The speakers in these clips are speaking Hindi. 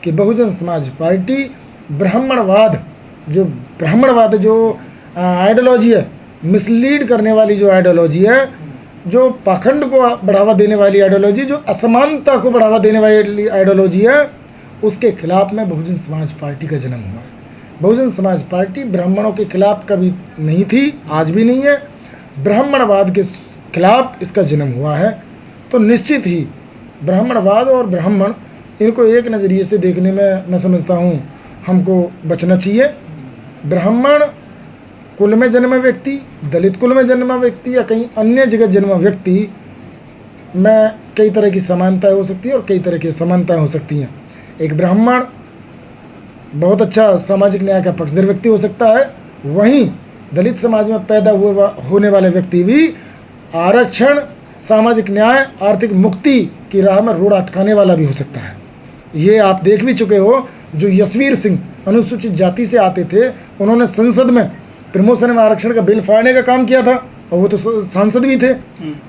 कि बहुजन समाज पार्टी ब्राह्मणवाद जो आइडियोलॉजी है, मिसलीड करने वाली जो आइडियोलॉजी है, जो पाखंड को बढ़ावा देने वाली आइडियोलॉजी, जो असमानता को बढ़ावा देने वाली आइडियोलॉजी है, उसके खिलाफ में बहुजन समाज पार्टी का जन्म हुआ है। बहुजन समाज पार्टी ब्राह्मणों के खिलाफ कभी नहीं थी, आज भी नहीं है। ब्राह्मणवाद के खिलाफ इसका जन्म हुआ है। तो निश्चित ही ब्राह्मणवाद और ब्राह्मण, इनको एक नज़रिए से देखने में मैं समझता हूँ हमको बचना चाहिए। ब्राह्मण कुल में जन्मा व्यक्ति, दलित कुल में जन्मा व्यक्ति या कहीं अन्य जगह जन्मा व्यक्ति में कई तरह की समानताएं हो सकती हैं और कई तरह की असमानताएं हो सकती हैं। एक ब्राह्मण बहुत अच्छा सामाजिक न्याय का पक्षधर व्यक्ति हो सकता है, वहीं दलित समाज में पैदा होने वाले व्यक्ति भी आरक्षण, सामाजिक न्याय, आर्थिक मुक्ति की राह में रोड़ा अटकाने वाला भी हो सकता है। ये आप देख भी चुके हो, जो यशवीर सिंह अनुसूचित जाति से आते थे, उन्होंने संसद में प्रमोशन में आरक्षण का बिल फाड़ने का काम किया था, और वो तो सांसद भी थे।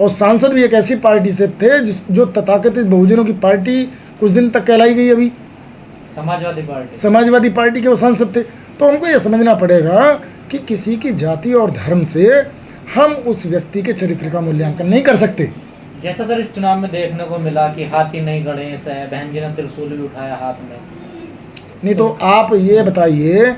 और सांसद भी एक ऐसी पार्टी से थे जो तथाकथित बहुजनों की पार्टी कुछ दिन तक कहलाई गई, अभी समाजवादी पार्टी के वो सांसद थे। तो हमको ये समझना पड़ेगा कि किसी की जाति और धर्म से हम उस व्यक्ति के चरित्र का मूल्यांकन नहीं कर सकते। जैसा सर इस चुनाव में देखने को मिला कि हाथी नहीं गणेश है, बहन जी ने त्रिशूल भी उठाया हाथ में। नहीं तो आप ये बताइए,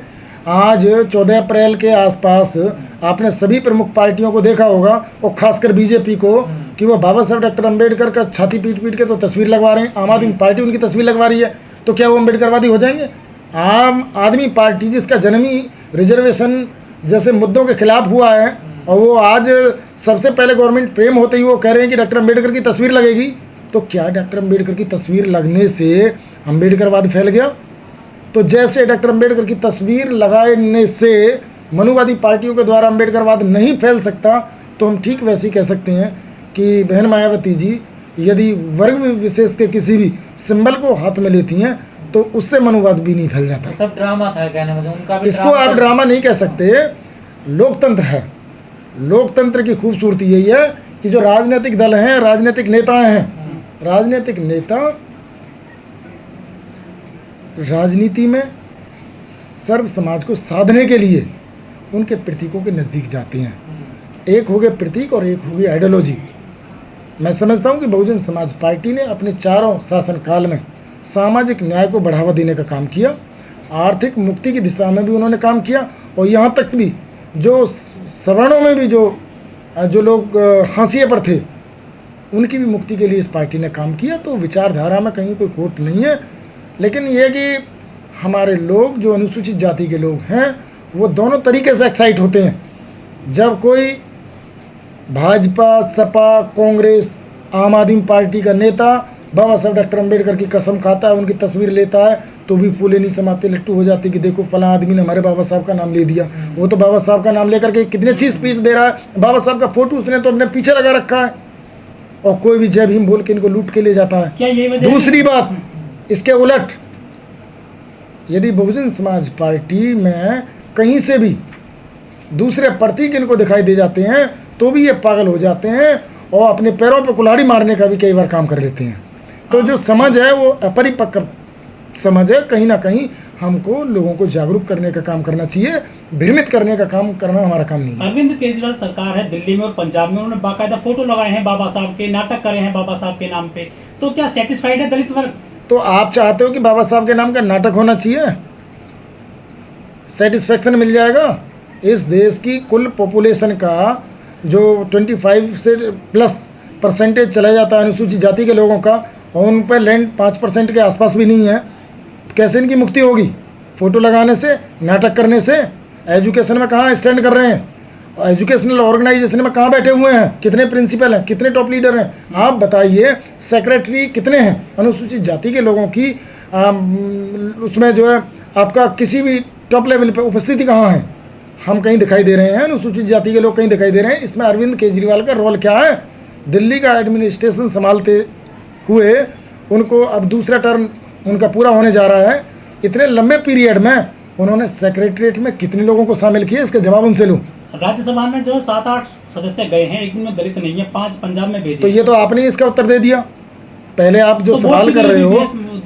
आज 14 अप्रैल के आसपास आपने सभी प्रमुख पार्टियों को देखा होगा, और खासकर बीजेपी को, कि वो बाबा साहब डॉक्टर अम्बेडकर का छाती पीट पीट के तो तस्वीर लगवा रहे हैं। आम आदमी पार्टी उनकी तस्वीर लगवा रही है, तो क्या वो अम्बेडकरवादी हो जाएंगे? आम आदमी पार्टी जिसका जन्म ही रिजर्वेशन जैसे मुद्दों के खिलाफ हुआ है, और वो आज सबसे पहले गवर्नमेंट फ्रेम होते ही वो कह रहे हैं कि डॉक्टर अम्बेडकर की तस्वीर लगेगी, तो क्या डॉक्टर अम्बेडकर की तस्वीर लगने से अम्बेडकरवाद फैल गया? तो जैसे डॉक्टर अम्बेडकर की तस्वीर लगाने से मनुवादी पार्टियों के द्वारा अम्बेडकरवाद नहीं फैल सकता, तो हम ठीक वैसे ही कह सकते हैं कि बहन मायावती जी यदि वर्ग विशेष के किसी भी सिंबल को हाथ में लेती हैं, तो उससे मनुवाद भी नहीं फैल जाता। सब ड्रामा था कहने में, उनका भी इसको आप ड्रामा नहीं कह सकते, लोकतंत्र है। लोकतंत्र की खूबसूरती यही है कि जो राजनीतिक दल हैं, राजनीतिक नेता हैं, राजनीतिक नेता राजनीति में सर्व समाज को साधने के लिए उनके प्रतीकों के नज़दीक जाते हैं। एक हो गए प्रतीक और एक हो गई आइडियोलॉजी। मैं समझता हूँ कि बहुजन समाज पार्टी ने अपने चारों शासनकाल में सामाजिक न्याय को बढ़ावा देने का काम किया, आर्थिक मुक्ति की दिशा में भी उन्होंने काम किया, और यहाँ तक भी जो सवर्णों में भी जो लोग हाशिए पर थे, उनकी भी मुक्ति के लिए इस पार्टी ने काम किया। तो विचारधारा में कहीं कोई खोट नहीं है, लेकिन ये कि हमारे लोग जो अनुसूचित जाति के लोग हैं, वो दोनों तरीके से एक्साइट होते हैं। जब कोई भाजपा, सपा, कांग्रेस, आम आदमी पार्टी का नेता बाबा साहब डॉक्टर अम्बेडकर की कसम खाता है, उनकी तस्वीर लेता है, तो भी फूले नहीं समाते, लट्टू हो जाते कि देखो फला आदमी ने हमारे बाबा साहब का नाम ले दिया। वो तो बाबा साहब का नाम लेकर के कितनी अच्छी स्पीच दे रहा है, बाबा साहब का फोटो उसने तो अपने पीछे लगा रखा है, और कोई भी जय भीम बोल के इनको लूट के ले जाता है। क्या ये वजह? दूसरी बात, इसके उलट यदि बहुजन समाज पार्टी में कहीं से भी दूसरे प्रतीक इनको दिखाई दे जाते हैं, तो भी ये पागल हो जाते हैं और अपने पैरों पर कुल्हाड़ी मारने का भी कई बार काम कर लेते हैं। तो जो समझ है वो अपरिपक्व समझ है। कहीं ना कहीं हमको लोगों को जागरूक करने का काम करना चाहिए, भ्रमित करने का काम करना हमारा काम नहीं है। अरविंद केजरीवाल सरकार है दिल्ली में और पंजाब में, उन्होंने बाकायदा फोटो लगाए हैं बाबा साहब के, नाटक करे हैं बाबा साहब के नाम पे, तो क्या सेटिस्फाइड है दलित वर्ग? तो आप चाहते हो कि बाबा साहब के नाम का नाटक होना चाहिए, सेटिस्फेक्शन मिल जाएगा? इस देश की कुल पॉपुलेशन का जो 25 से प्लस परसेंटेज चला जाता है अनुसूचित जाति के लोगों का, और उन पर लैंड 5% के आसपास भी नहीं है, तो कैसे इनकी मुक्ति होगी? फ़ोटो लगाने से, नाटक करने से? एजुकेशन में कहाँ स्टैंड कर रहे हैं? एजुकेशनल ऑर्गेनाइजेशन में कहाँ बैठे हुए हैं? कितने प्रिंसिपल हैं? कितने टॉप लीडर हैं? आप बताइए, सेक्रेटरी कितने हैं अनुसूचित जाति के लोगों की? उसमें जो है आपका किसी भी टॉप लेवल पर उपस्थिति कहाँ है? हम कहीं दिखाई दे रहे हैं, अनुसूचित जाति के लोग कहीं दिखाई दे रहे हैं। इसमें अरविंद केजरीवाल का रोल क्या है? दिल्ली का एडमिनिस्ट्रेशन संभालते हुए उनको अब दूसरा टर्म उनका पूरा होने जा रहा है। इतने लंबे पीरियड में उन्होंने सेक्रेटरीट में कितने लोगों को शामिल किया, इसका जवाब उनसे लूँ। राज्यसभा में जो 7-8 सदस्य गए हैं, एक में दलित नहीं है, 5 पंजाब में भेजे। तो ये तो आपने इसका उत्तर दे दिया। पहले आप जो तो सवाल कर रहे हो,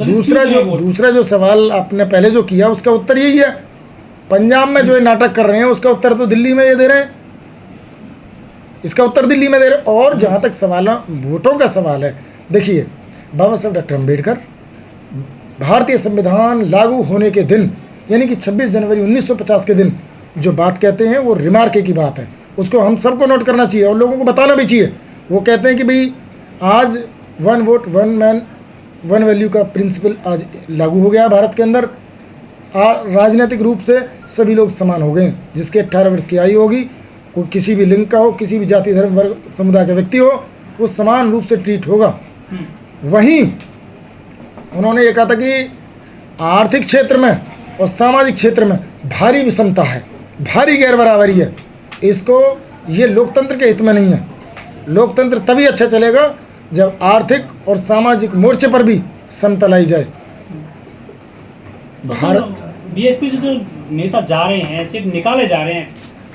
दलित क्यों दे रहे हैं वोट? दूसरा जो सवाल आपने पहले जो किया उसका उत्तर यही है। पंजाब में जो ये नाटक कर रहे हैं उसका उत्तर तो दिल्ली में ये दे रहे हैं, इसका उत्तर दिल्ली में दे रहे हैं। और जहाँ तक सवाल वोटों का सवाल है, देखिए बाबा साहब डॉक्टर अम्बेडकर भारतीय संविधान लागू होने के दिन यानी कि 26 जनवरी 1950 के दिन जो बात कहते हैं वो रिमार्क की बात है, उसको हम सबको नोट करना चाहिए और लोगों को बताना भी चाहिए। वो कहते हैं कि भाई आज 1 वोट 1 मैन 1 वैल्यू का प्रिंसिपल आज लागू हो गया भारत के अंदर। राजनीतिक रूप से सभी लोग समान हो गए हैं, जिसके 18 वर्ष की आयु होगी, कोई किसी भी लिंग का हो, किसी भी जाति धर्म वर्ग समुदाय का व्यक्ति हो, वो समान रूप से ट्रीट होगा। वहीं उन्होंने ये कहा था कि आर्थिक क्षेत्र में और सामाजिक क्षेत्र में भारी विषमता है, भारी गैर बराबरी है, इसको ये लोकतंत्र के हित में नहीं है। लोकतंत्र तभी अच्छा चलेगा जब आर्थिक और सामाजिक मोर्चे पर भी समता लाई जाए। भारत बीएसपी से जो नेता जा रहे हैं, सिर्फ निकाले जा रहे हैं,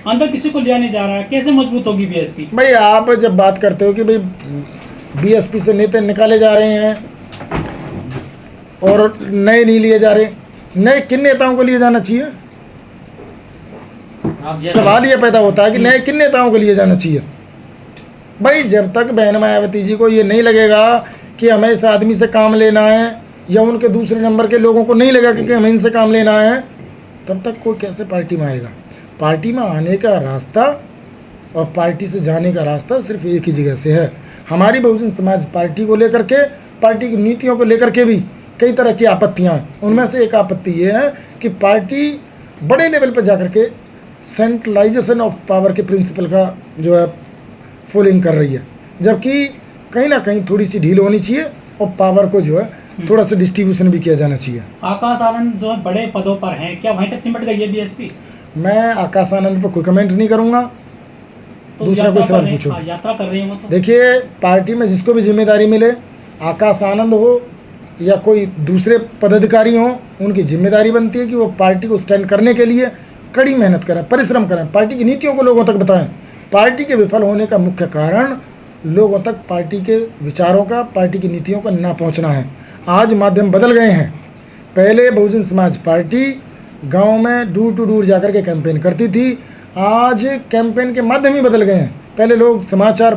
अंदर किसी को लिया नहीं जा रहा है, कैसे मजबूत होगी बीएसपी? भाई आप जब बात करते हो कि भाई बीएसपी से नेता निकाले जा रहे हैं और नए नहीं लिए जा रहे, नए किन नेताओं को लिए जाना चाहिए? सवाल ये पैदा होता है कि नए किन नेताओं को लिए जाना चाहिए। भाई जब तक बहन मायावती जी को ये नहीं लगेगा कि हमें इस आदमी से काम लेना है, या उनके दूसरे नंबर के लोगों को नहीं लगा कि हमें इनसे काम लेना है, तब तक कोई कैसे पार्टी में आएगा? पार्टी में आने का रास्ता और पार्टी से जाने का रास्ता सिर्फ एक ही जगह से है। हमारी बहुजन समाज पार्टी को लेकर के, पार्टी की नीतियों को लेकर के भी कई तरह की आपत्तियाँ हैं। उनमें से एक आपत्ति ये है कि पार्टी बड़े लेवल पर जाकर के सेंट्रलाइजेशन ऑफ पावर के प्रिंसिपल का जो है फॉलोइंग कर रही है, जबकि कहीं ना कहीं थोड़ी सी ढील होनी चाहिए और पावर को जो है थोड़ा सा डिस्ट्रीब्यूशन भी किया जाना चाहिए। आकाश आनंद जो है बड़े पदों पर हैं, क्या वहीं तक सिमट गई है बीएसपी? मैं आकाश आनंद पर कोई कमेंट नहीं करूंगा। तो दूसरा कोई सवाल पूछो। यात्रा कर रही है वो तो। देखिए पार्टी में जिसको भी जिम्मेदारी मिले, आकाश आनंद हो या कोई दूसरे पदाधिकारी हो, उनकी जिम्मेदारी बनती है कि वो पार्टी को स्टैंड करने के लिए कड़ी मेहनत करें, परिश्रम करें, पार्टी की नीतियों को लोगों तक बताएं। पार्टी के विफल होने का मुख्य कारण लोगों तक पार्टी के विचारों का, पार्टी की नीतियों का ना पहुंचना है। आज माध्यम बदल गए हैं। पहले बहुजन समाज पार्टी गांव में डोर टू डोर जाकर के कैंपेन करती थी, आज कैंपेन के माध्यम ही बदल गए हैं। पहले लोग समाचार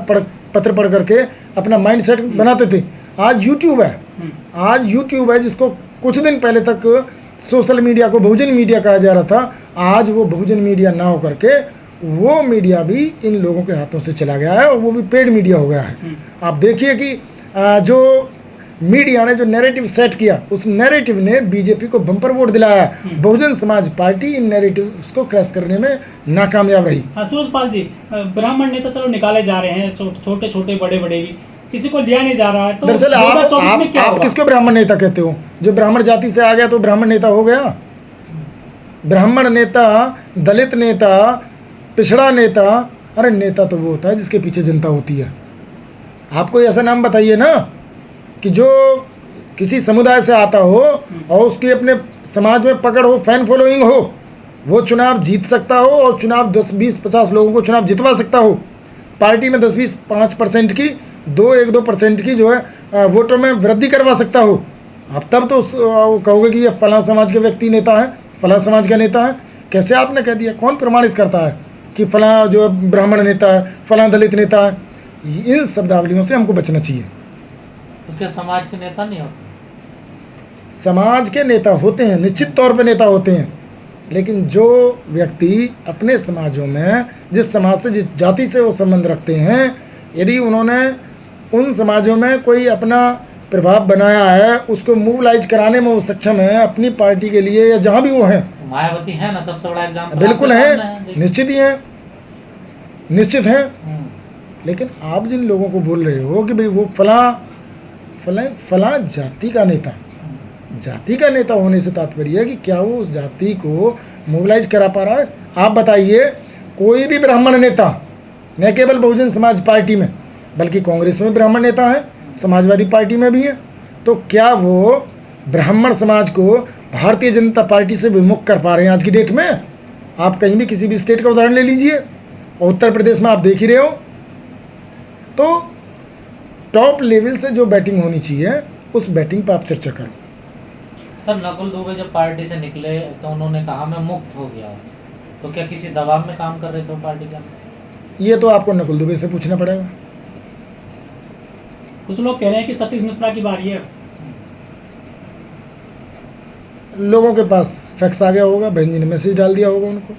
पत्र पढ़ करके अपना माइंड सेट बनाते थे, आज यूट्यूब है। आज यूट्यूब है जिसको कुछ दिन पहले तक सोशल मीडिया को बहुजन मीडिया कहा जा रहा था, आज वो बहुजन मीडिया ना हो करके वो मीडिया भी इन लोगों के हाथों से चला गया है और वो भी पेड मीडिया हो गया है। आप देखिए कि जो मीडिया ने जो नैरेटिव सेट किया, उस नैरेटिव ने बीजेपी को बम्पर वोट दिलाया। बहुजन समाज पार्टी इन नैरेटिव्स को क्रैश करने में नाकामयाब रही। सूरजपाल जी, ब्राह्मण नेता चलो निकाले जा रहे हैं, छोटे छोटे बड़े बड़े भी, किसी को लिया नहीं जा रहा है, तो दरअसल आप किसको ब्राह्मण नेता कहते हो? जो ब्राह्मण जाति से आ गया तो ब्राह्मण नेता हो गया? ब्राह्मण नेता, दलित नेता, पिछड़ा नेता, अरे नेता तो वो होता है जिसके पीछे जनता होती है। आप कोई ऐसा नाम बताइए ना कि जो किसी समुदाय से आता हो और उसकी अपने समाज में पकड़ हो, फैन फॉलोइंग हो, वो चुनाव जीत सकता हो और चुनाव 10, 20, 50 लोगों को चुनाव जितवा सकता हो। पार्टी में 10, 20, 5% की 1-2% की जो है वोटों में वृद्धि करवा सकता हो। आप तब तो कहोगे कि ये फलां समाज के व्यक्ति नेता है, फलां समाज का नेता है। कैसे आपने कह दिया? कौन प्रमाणित करता है कि फलां जो ब्राह्मण नेता है, फलां दलित नेता है? इन शब्दावलियों से हमको बचना चाहिए। उसके समाज के नेता नहीं होते? समाज के नेता होते हैं, निश्चित तौर पे नेता होते हैं, लेकिन जो व्यक्ति अपने समाजों में जिस समाज से, जिस जाति से वो संबंध रखते हैं, यदि उन्होंने उन समाजों में कोई अपना प्रभाव बनाया है, उसको मोबिलाइज कराने में वो सक्षम है अपनी पार्टी के लिए या जहाँ भी वो हैं। मायावती है ना सबसे बड़ा एग्जाम्पल। बिल्कुल है, निश्चित ही है, निश्चित है। लेकिन आप जिन लोगों को बोल रहे हो कि भाई वो फला जाति का नेता, जाति का नेता होने से तात्पर्य है कि क्या वो उस जाति को मोबिलाइज करा पा रहा है? आप बताइए, कोई भी ब्राह्मण नेता, न केवल बहुजन समाज पार्टी में बल्कि कांग्रेस में ब्राह्मण नेता है, समाजवादी पार्टी में भी है, तो क्या वो ब्राह्मण समाज को भारतीय जनता पार्टी से विमुख कर पा रहे हैं आज की डेट में? आप कहीं भी किसी भी स्टेट का उदाहरण ले लीजिए, और उत्तर प्रदेश में आप देख ही रहे हो। तो टॉप लेवल से जो बैटिंग होनी चाहिए उस बैटिंग पर आप चर्चा करो। सर नकुल दुबे जब पार्टी से निकले तो उन्होंने कहा मैं मुक्त हो गया, तो क्या किसी दबाव में काम कर रहे थे वो पार्टी के अंदर? ये तो आपको नकुल दुबे से पूछना पड़ेगा। कुछ लोग कह रहे हैं कि सतीश मिश्रा की बारी है। लोगों के पास फैक्स आ गया होगा, बहन जी ने मैसेज डाल दिया होगा उनको।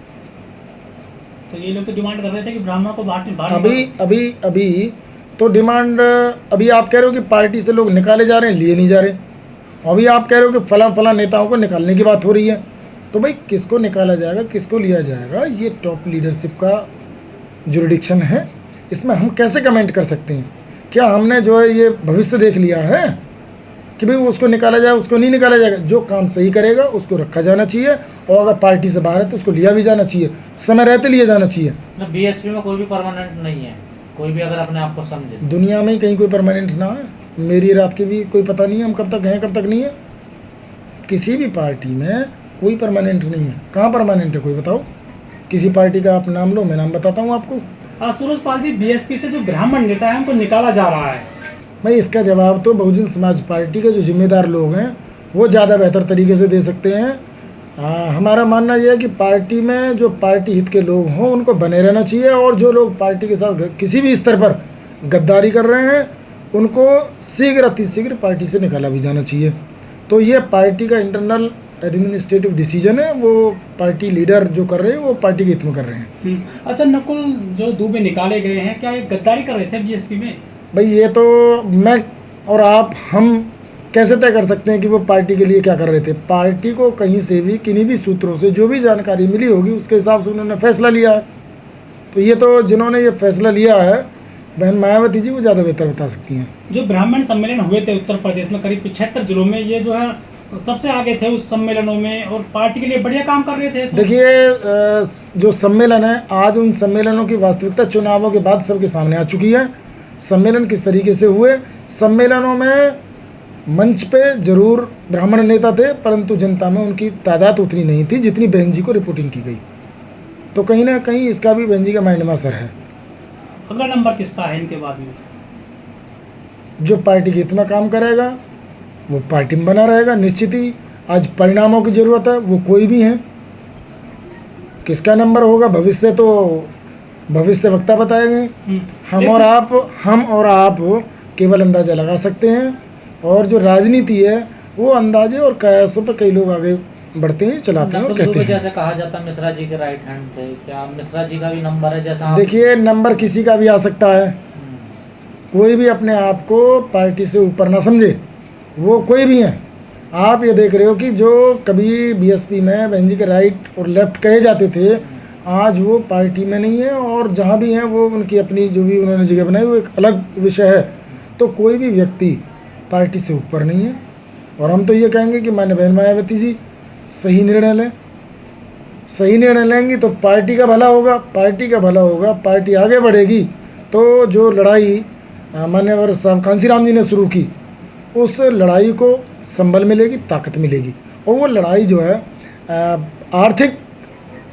तो ये लोग तो डिमांड कर रहे थे कि ब्राह्मण को बाहर अभी तो डिमांड, अभी आप कह रहे हो कि पार्टी से लोग निकाले जा रहे हैं, लिए नहीं जा रहे। अभी आप कह रहे हो कि फला नेताओं को निकालने की बात हो रही है। तो भाई किसको निकाला जाएगा, किसको लिया जाएगा, ये टॉप लीडरशिप का जुरिडिक्शन है। इसमें हम कैसे कमेंट कर सकते हैं? क्या हमने जो है ये भविष्य देख लिया है कि भाई उसको निकाला जाए, उसको नहीं निकाला जाएगा? जो काम सही करेगा उसको रखा जाना चाहिए, और अगर पार्टी से बाहर है तो उसको लिया भी जाना चाहिए, समय रहते लिया जाना चाहिए। बीएसपी में कोई भी परमानेंट नहीं है, कोई भी अगर अपने आप को समझे। दुनिया में ही कहीं कोई परमानेंट ना है, मेरी और आपकी भी कोई पता नहीं है हम कब तक हैं कब तक नहीं है। किसी भी पार्टी में कोई परमानेंट नहीं है। कहाँ परमानेंट है कोई बताओ? किसी पार्टी का आप नाम लो, मैं नाम बताता हूँ आपको। सूरजपाल जी, बीएसपी से जो ब्राह्मण नेता है उनको निकाला जा रहा है। भाई इसका जवाब तो बहुजन समाज पार्टी के जो जिम्मेदार लोग हैं वो ज़्यादा बेहतर तरीके से दे सकते हैं। हमारा मानना यह है कि पार्टी में जो पार्टी हित के लोग हों उनको बने रहना चाहिए, और जो लोग पार्टी के साथ किसी भी स्तर पर गद्दारी कर रहे हैं उनको शीघ्र अतिशीघ्र पार्टी से निकाला भी जाना चाहिए। तो ये पार्टी का इंटरनल एडमिनिस्ट्रेटिव डिसीजन है, वो पार्टी लीडर जो कर रहे हैं वो पार्टी के हित में कर रहे हैं। अच्छा, नकुल जो दुबे निकाले गए हैं, क्या ये गद्दारी कर रहे थे बीएसपी में? भाई ये तो मैं और आप हम कैसे तय कर सकते हैं कि वो पार्टी के लिए क्या कर रहे थे? पार्टी को कहीं से भी किन्हीं भी सूत्रों से जो भी जानकारी मिली होगी उसके हिसाब से उन्होंने फैसला लिया है। तो ये तो जिन्होंने ये फैसला लिया है बहन मायावती जी, वो ज़्यादा बेहतर बता सकती हैं। जो ब्राह्मण सम्मेलन हुए थे उत्तर प्रदेश में करीब 75 जिलों में, ये जो है सबसे आगे थे उस सम्मेलनों में और पार्टी के लिए बढ़िया काम कर रहे थे। देखिए जो सम्मेलन है, आज उन सम्मेलनों की वास्तविकता चुनावों के बाद सबके सामने आ चुकी है। सम्मेलन किस तरीके से हुए, सम्मेलनों में मंच पे जरूर ब्राह्मण नेता थे, परंतु जनता में उनकी तादाद उतनी नहीं थी जितनी बहन जी को रिपोर्टिंग की गई। तो कहीं ना कहीं इसका भी बहन जी का माइंड में असर है। अगला नंबर किसका है इनके बाद में? जो पार्टी के हित में काम करेगा वो पार्टी में बना रहेगा, निश्चित ही। आज परिणामों की ज़रूरत है, वो कोई भी हैं। किसका नंबर होगा भविष्य तो भविष्य वक्ता बताएंगे। हम और आप केवल अंदाज़ा लगा सकते हैं, और जो राजनीति है वो अंदाजे और कयासों पर कई लोग आगे बढ़ते हैं, चलाते हैं और कहते हैं। जैसे कहा जाता है मिश्रा जी के राइट हैंड थे, क्या मिश्रा जी का भी नंबर है? जैसा देखिए, नंबर किसी का भी आ सकता है। कोई भी अपने आप को पार्टी से ऊपर ना समझे, वो कोई भी हैं। आप ये देख रहे हो कि जो कभी बीएसपी में बहन जी के राइट और लेफ्ट कहे जाते थे, आज वो पार्टी में नहीं है, और जहाँ भी हैं वो उनकी अपनी जो भी उन्होंने जगह बनाई वो एक अलग विषय है। तो कोई भी व्यक्ति पार्टी से ऊपर नहीं है, और हम तो ये कहेंगे कि माननीय बहन मायावती जी सही निर्णय लें। सही निर्णय लेंगी तो पार्टी का भला होगा, पार्टी का भला होगा, पार्टी आगे बढ़ेगी। तो जो लड़ाई मान्यवर साहब कांसीराम जी ने शुरू की, उस लड़ाई को संबल मिलेगी, ताकत मिलेगी, और वो लड़ाई जो है आर्थिक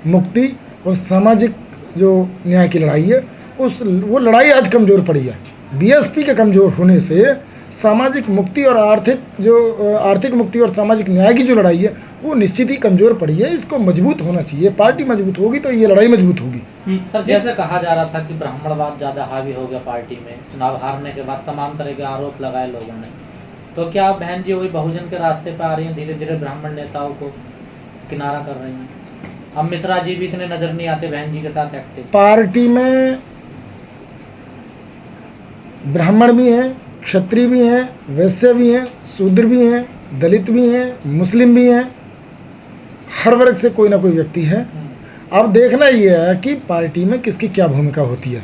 मुक्ति और सामाजिक जो न्याय की लड़ाई है, वो लड़ाई आज कमज़ोर पड़ी है। बीएसपी के कमज़ोर होने से सामाजिक मुक्ति और आर्थिक मुक्ति और सामाजिक न्याय की जो लड़ाई है वो निश्चित ही कमज़ोर पड़ी है। इसको मजबूत होना चाहिए, पार्टी मजबूत होगी तो ये लड़ाई मजबूत होगी। सर, जैसे कहा जा रहा था कि ब्राह्मणवाद ज़्यादा हावी हो गया पार्टी में, चुनाव हारने के बाद तमाम तरह के आरोप लगाए लोगों ने, तो क्या बहन जी वही बहुजन के रास्ते पर आ रही हैं, धीरे धीरे ब्राह्मण नेताओं को किनारा कर रही हैं? अब मिश्रा जी भी इतने नजर नहीं आते बहन जी के साथ एक्टिव। पार्टी में ब्राह्मण भी हैं, क्षत्रिय भी हैं, वैश्य भी हैं, शूद्र भी हैं, दलित भी हैं, मुस्लिम भी हैं, हर वर्ग से कोई ना कोई व्यक्ति है। अब देखना ये है कि पार्टी में किसकी क्या भूमिका होती है।